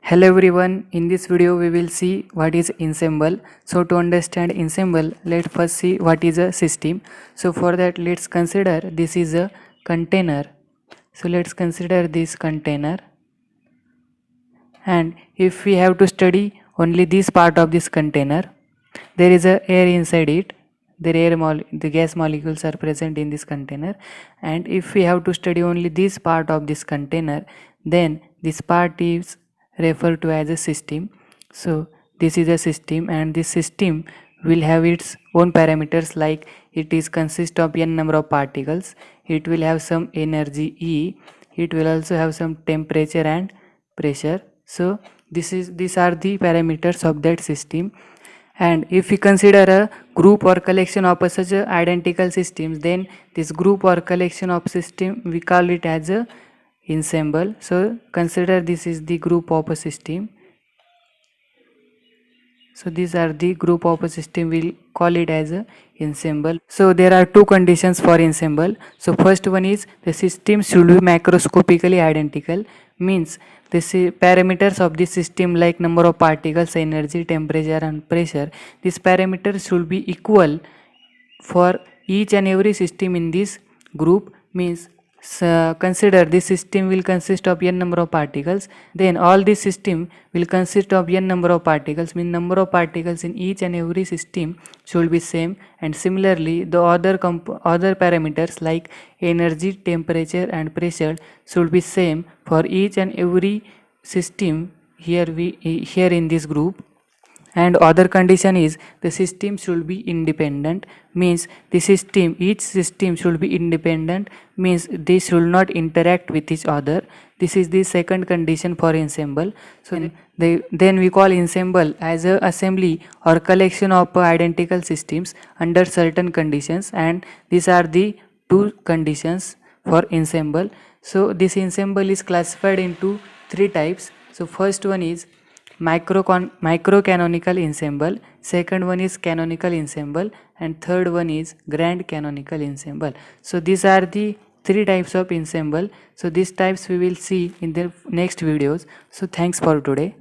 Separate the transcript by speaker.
Speaker 1: Hello everyone, in this video we will see what is ensemble. So to understand ensemble, let's first see what is a system. So for that let's consider this is a container. So let's consider this container, and if we have to study only this part of this container, there is a air inside it. The gas molecules are present in this container, and if we have to study only this part of this container, then this part is referred to as a system. So this is a system, and this system will have its own parameters, like it is consist of n number of particles, it will have some energy E, it will also have some temperature and pressure. So these are the parameters of that system. And if we consider a group or collection of such identical systems, then this group or collection of system we call it as a ensemble. So consider this is the group of a system. So these are the group of a system, we'll call it as a ensemble. So there are two conditions for ensemble. So first one is the system should be macroscopically identical, means the parameters of the system like number of particles, energy, temperature and pressure, these parameters should be equal for each and every system in this group. Means consider this system will consist of n number of particles, then all this system will consist of n number of particles, mean number of particles in each and every system should be same. And similarly the other parameters like energy, temperature and pressure should be same for each and every system here in this group. And other condition is the system should be independent, means each system should be independent, means they should not interact with each other. This is the second condition for ensemble. So then we call ensemble as a assembly or collection of identical systems under certain conditions, and these are the two conditions for ensemble. So this ensemble is classified into three types. So first one is microcanonical ensemble, second one is canonical ensemble, and third one is grand canonical ensemble. So these are the three types of ensemble. So these types we will see in the next videos. So thanks for today.